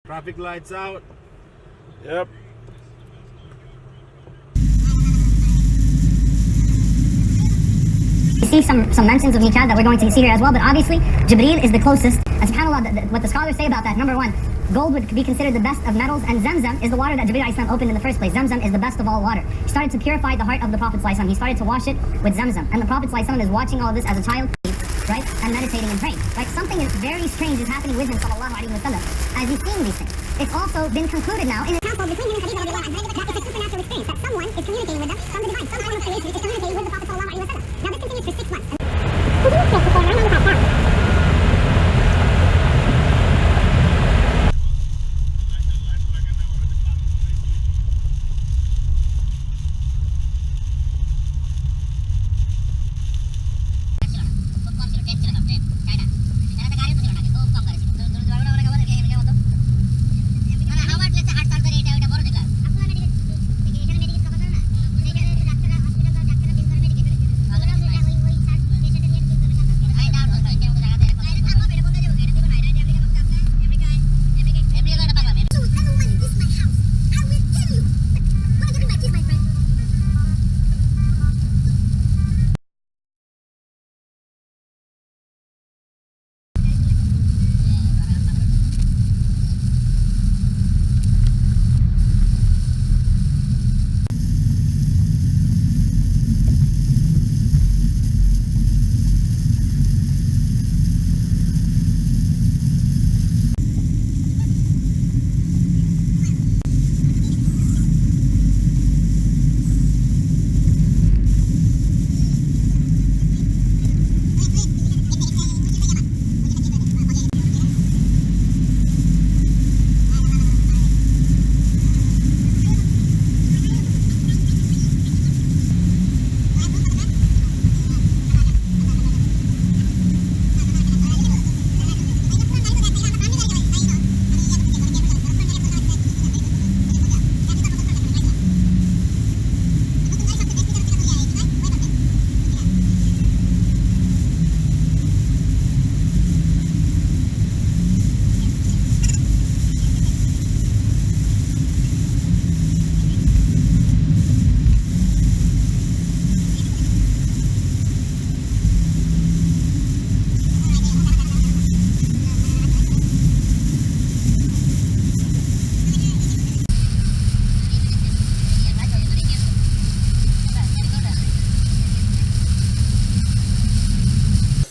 Traffic lights out. Yep. See some mentions of Niqab that we're going to see here as well, but obviously Jibreel is the closest. And subhanAllah, what the scholars say about that, number one, gold would be considered the best of metals, and Zamzam is the water that Jibreel ﷺ opened in the first place. Zamzam is the best of all water. He started to purify the heart of the Prophet ﷺ. He started to wash it with Zamzam. And the Prophet ﷺ is watching all of this as a child, right, and meditating and praying. Right? Something is very strange is happening with him, sallallahu alaihi wasallam, as he's seeing these things. It's also been concluded now in the council between him and Khadija that it's a supernatural experience, that someone is communicating with them from the divine. Some form of creation is communicating with the Prophet sallallahu alaihi wasallam. Now this continues for 6 months.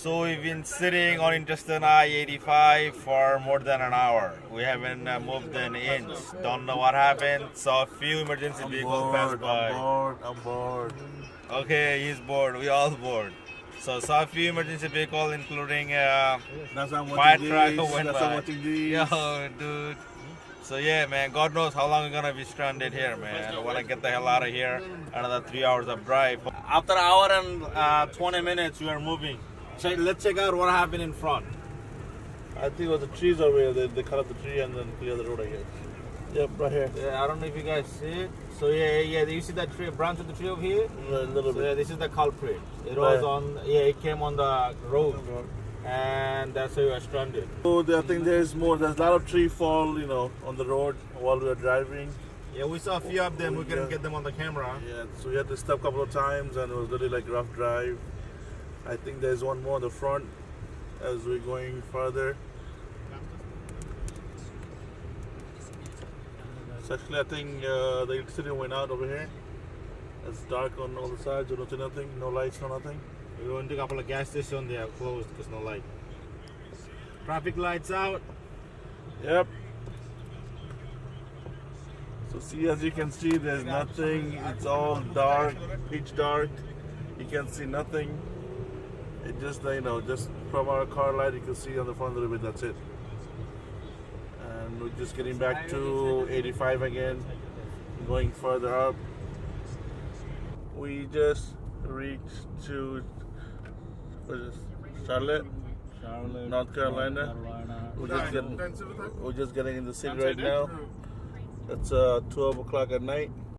So we've been sitting on Interstate I-85 for more than an hour. We haven't moved an inch. Don't know what happened. Saw a few emergency vehicles pass by. I'm bored. Okay, he's bored. We all bored. So saw a few emergency vehicles, including fire truck went by. Yo, dude. So yeah, man, God knows how long we're gonna be stranded here, man. I wanna get the hell out of here. Another 3 hours of drive. After an hour and 20 minutes, we are moving. So let's check out what happened in front. I think it was the trees over here. They cut up the tree and then clear the road, I guess. Yep, right here. Yeah, I don't know if you guys see it. So yeah. You see that tree, branch of the tree over here? A little bit. Yeah, this is the culprit. It was on. Yeah, it came on the road, and that's why we were stranded. So I think there's more. There's a lot of tree fall, on the road while we were driving. Yeah, we saw a few of them. We couldn't get them on the camera. Yeah, so we had to stop a couple of times, and it was really like a rough drive. I think there's one more on the front as we're going further. So actually, I think the electricity went out over here. It's dark on all the sides. You don't see nothing. No lights, no nothing. We went to a couple of gas stations. They are closed because no light. Traffic lights out. Yep. So see, as you can see, there's nothing. It's all dark, pitch dark. You can see nothing. It just, just from our car light, you can see on the front a little bit. That's it. And we're just getting back to 85 again, going further up. We just reached to Charlotte, North Carolina. We're just getting in the city right now. It's 12 o'clock at night.